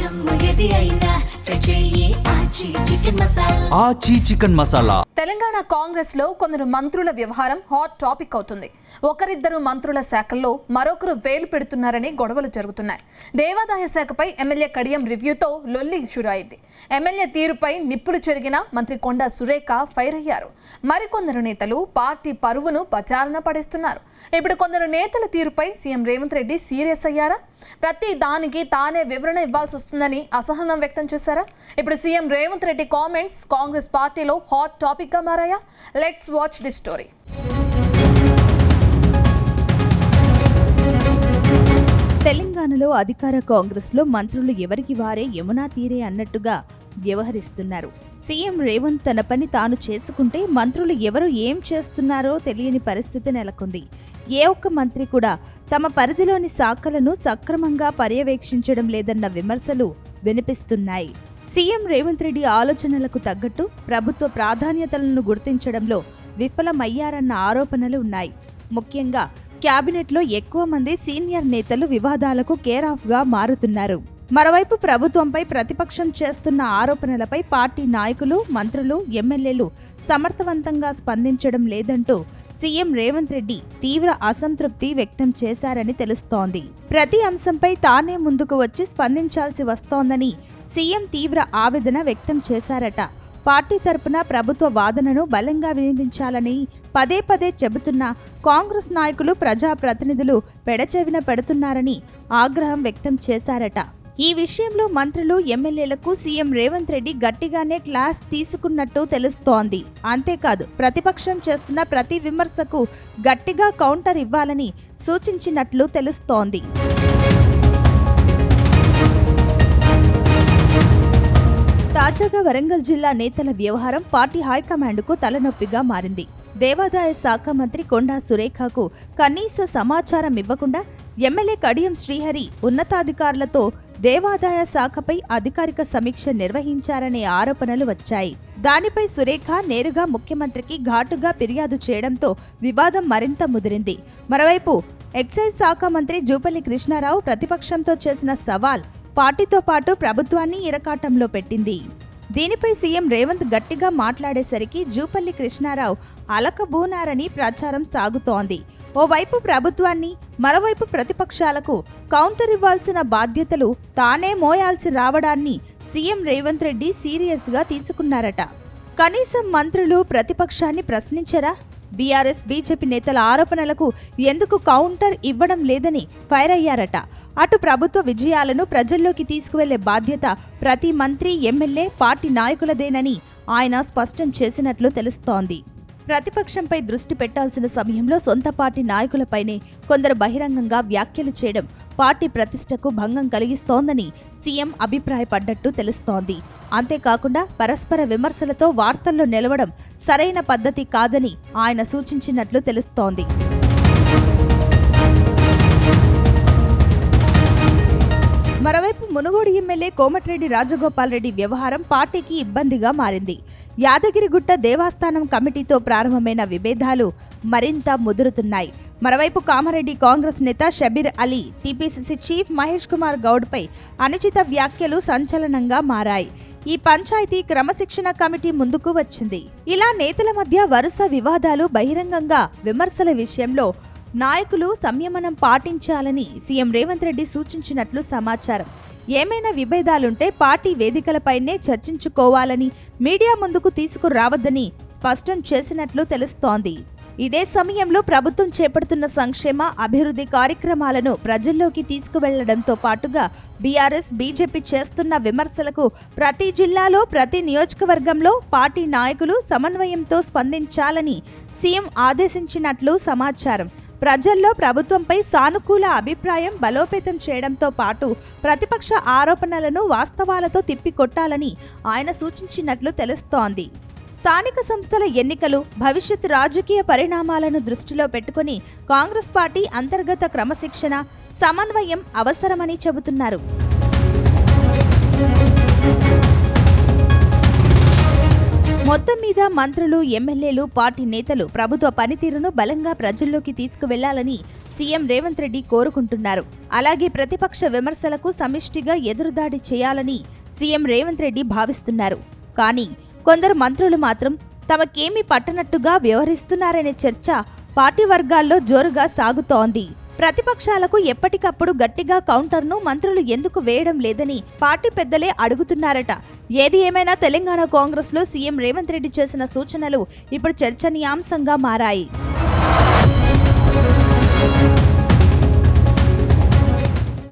జమ్ము ఏది అయినా ట్రై చెయ్యి ఆచి చికెన్ మసాలా. తెలంగాణ కాంగ్రెస్ లో కొందరు మంత్రుల వ్యవహారం హాట్ టాపిక్ అవుతుంది. ఒకరిద్దరు మంత్రుల శాఖల్లో మరొకరు వేలు పెడుతున్నారని గొడవలు జరుగుతున్నాయి. దేవాదాయ శాఖపై ఎమ్మెల్యే కడియం రివ్యూతో లొల్లి షురైంది. ఎమ్మెల్యే తీరుపై నిప్పులు చెరిగిన మంత్రి కొండా సురేఖ ఫైర్ అయ్యారు. మరికొందరు నేతలు పార్టీ పరువును బచారణ పడేస్తున్నారు. ఇప్పుడు కొందరు నేతల తీరుపై సీఎం రేవంత్ రెడ్డి సీరియస్ అయ్యారా? ప్రతి దానికి తానే వివరణ ఇవ్వాల్సి వస్తుందని అసహనం వ్యక్తం చేశారా? ఇప్పుడు CM Revanth Reddy comments Congress పార్టీలో హాట్ టాపిక్ గా మారాయా? Let's watch the story. తెలంగాణలో అధికార కాంగ్రెస్ లో మంత్రులు ఎవరికి వారే యమునా తీరే అన్నట్టుగా వ్యవహరిస్తున్నారు. సీఎం రేవంత్ తన పని తాను చేసుకుంటే మంత్రులు ఎవరు ఏం చేస్తున్నారో తెలియని పరిస్థితి నెలకొంది. ఏ ఒక్క మంత్రి కూడా తమ పరిధిలోని శాఖలను సక్రమంగా పర్యవేక్షించడం లేదన్న విమర్శలు వినిపిస్తున్నాయి. సీఎం రేవంత్ రెడ్డి ఆలోచనలకు తగ్గట్టు ప్రభుత్వ ప్రాధాన్యతలను గుర్తించడంలో విఫలమయ్యారన్న ఆరోపణలు ఉన్నాయి. ముఖ్యంగా క్యాబినెట్లో ఎక్కువ మంది సీనియర్ నేతలు వివాదాలకు కేర్ ఆఫ్ గా మారుతున్నారు. మరోవైపు ప్రభుత్వంపై ప్రతిపక్షం చేస్తున్న ఆరోపణలపై పార్టీ నాయకులు, మంత్రులు, ఎమ్మెల్యేలు సమర్థవంతంగా స్పందించడం లేదంటూ సీఎం రేవంత్ రెడ్డి తీవ్ర అసంతృప్తి వ్యక్తం చేశారని తెలుస్తోంది. ప్రతి అంశంపై తానే ముందుకు వచ్చి స్పందించాల్సి వస్తోందని సీఎం తీవ్ర ఆవేదన వ్యక్తం చేశారట. పార్టీ తరపున ప్రభుత్వ వాదనను బలంగా వినిపించాలని పదే పదే చెబుతున్న కాంగ్రెస్ నాయకులు, ప్రజాప్రతినిధులు పెడచెవిన పెడుతున్నారని ఆగ్రహం వ్యక్తం చేశారట. ఈ విషయంలో మంత్రులు, ఎమ్మెల్యేలకు సీఎం రేవంత్ రెడ్డి గట్టిగానే క్లాస్ తీసుకున్నట్టు తెలుస్తోంది. అంతేకాదు ప్రతిపక్షం చేస్తున్న ప్రతి విమర్శకు గట్టిగా కౌంటర్ ఇవ్వాలని సూచించినట్లు తెలుస్తోంది. తాజాగా వరంగల్ జిల్లా నేతల వ్యవహారం పార్టీ హైకమాండ్కు తలనొప్పిగా మారింది. దేవాదాయ శాఖ మంత్రి కొండా సురేఖకు కనీస సమాచారం ఇవ్వకుండా ఎమ్మెల్యే కడియం శ్రీహరి ఉన్నతాధికారులతో దేవాదాయ శాఖపై అధికారిక సమీక్ష నిర్వహించారనే ఆరోపణలు వచ్చాయి. దానిపై సురేఖ నేరుగా ముఖ్యమంత్రికి ఘాటుగా ఫిర్యాదు చేయడంతో వివాదం మరింత ముదిరింది. మరోవైపు ఎక్సైజ్ శాఖ మంత్రి జూపల్లి కృష్ణారావు ప్రతిపక్షంతో చేసిన సవాల్ పార్టీతో పాటు ప్రభుత్వాన్ని ఇరకాటంలో పెట్టింది. దీనిపై సీఎం రేవంత్ గట్టిగా మాట్లాడేసరికి జూపల్లి కృష్ణారావు అలకబూనారని ప్రచారం సాగుతోంది. ఓవైపు ప్రభుత్వాన్ని, మరోవైపు ప్రతిపక్షాలకు కౌంటర్ ఇవ్వాల్సిన బాధ్యతలు తానే మోయాల్సి రావడాన్ని సీఎం రేవంత్ రెడ్డి సీరియస్ గా తీసుకున్నారట. కనీసం మంత్రులు ప్రతిపక్షాన్ని ప్రశ్నించరా? బీఆర్ఎస్, బీజేపీ నేతల ఆరోపణలకు ఎందుకు కౌంటర్ ఇవ్వడం లేదని ఫైర్ అయ్యారట. అటు ప్రభుత్వ విజయాలను ప్రజల్లోకి తీసుకువెళ్లే బాధ్యత ప్రతి మంత్రి, ఎమ్మెల్యే, పార్టీ నాయకులదేనని ఆయన స్పష్టం చేసినట్లు తెలుస్తోంది. ప్రతిపక్షంపై దృష్టి పెట్టాల్సిన సమయంలో సొంత పార్టీ నాయకులపైనే కొందరు బహిరంగంగా వ్యాఖ్యలు చేయడం పార్టీ ప్రతిష్టకు భంగం కలిగిస్తోందని సీఎం అభిప్రాయపడ్డట్టు తెలుస్తోంది. అంతేకాకుండా పరస్పర విమర్శలతో వార్తల్లో నిలవడం సరైన పద్ధతి కాదని ఆయన సూచించినట్లు తెలుస్తోంది. మరోవైపు మునుగోడు ఎమ్మెల్యే కోమటిరెడ్డి రాజగోపాల్ రెడ్డి వ్యవహారం పార్టీకి ఇబ్బందిగా మారింది. యాదగిరిగుట్ట దేవస్థానం కమిటీతో ప్రారంభమైన విభేదాలు మరింత ముదురుతున్నాయి. మరోవైపు కామారెడ్డి కాంగ్రెస్ నేత షబీర్ అలీ, టీపీసీసీ చీఫ్ మహేష్ కుమార్ గౌడ్పై అనుచిత వ్యాఖ్యలు సంచలనంగా మారాయి. ఈ పంచాయతీ క్రమశిక్షణ కమిటీ ముందుకు వచ్చింది. ఇలా నేతల మధ్య వరుస వివాదాలు, బహిరంగంగా విమర్శల విషయంలో నాయకులు సంయమనం పాటించాలని సీఎం రేవంత్ రెడ్డి సూచించినట్లు సమాచారం. ఏమైనా విభేదాలుంటే పార్టీ వేదికలపైనే చర్చించుకోవాలని, మీడియా ముందుకు తీసుకురావద్దని స్పష్టం చేసినట్లు తెలుస్తోంది. ఇదే సమయంలో ప్రభుత్వం చేపడుతున్న సంక్షేమ, అభివృద్ధి కార్యక్రమాలను ప్రజల్లోకి తీసుకువెళ్లడంతో పాటుగా బీఆర్ఎస్, బీజేపీ చేస్తున్న విమర్శలకు ప్రతి జిల్లాలో, ప్రతి నియోజకవర్గంలో పార్టీ నాయకులు సమన్వయంతో స్పందించాలని సీఎం ఆదేశించినట్లు సమాచారం. ప్రజల్లో ప్రభుత్వంపై సానుకూల అభిప్రాయం బలోపేతం చేయడంతో పాటు ప్రతిపక్ష ఆరోపణలను వాస్తవాలతో తిప్పికొట్టాలని ఆయన సూచించినట్లు తెలుస్తోంది. స్థానిక సంస్థల ఎన్నికలు, భవిష్యత్ రాజకీయ పరిణామాలను దృష్టిలో పెట్టుకుని కాంగ్రెస్ పార్టీ అంతర్గత క్రమశిక్షణ, సమన్వయం అవసరమని చెబుతున్నారు. మొత్తం మీద మంత్రులు, ఎమ్మెల్యేలు, పార్టీ నేతలు ప్రభుత్వ పనితీరును బలంగా ప్రజల్లోకి తీసుకువెళ్లాలని సీఎం రేవంత్ రెడ్డి కోరుకుంటున్నారు. అలాగే ప్రతిపక్ష విమర్శలకు సమిష్టిగా ఎదురుదాడి చేయాలని సీఎం రేవంత్ రెడ్డి భావిస్తున్నారు. కానీ కొందరు మంత్రులు మాత్రం తమకేమీ పట్టనట్టుగా వ్యవహరిస్తున్నారనే చర్చ పార్టీ వర్గాల్లో జోరుగా సాగుతోంది. ప్రతిపక్షాలకు ఎప్పటికప్పుడు గట్టిగా కౌంటర్ను మంత్రులు ఎందుకు వేయడం లేదని పార్టీ పెద్దలే అడుగుతున్నారట. ఏది ఏమైనా తెలంగాణ కాంగ్రెస్లో సీఎం రేవంత్ రెడ్డి చేసిన సూచనలు ఇప్పుడు చర్చనీయాంశంగా మారాయి.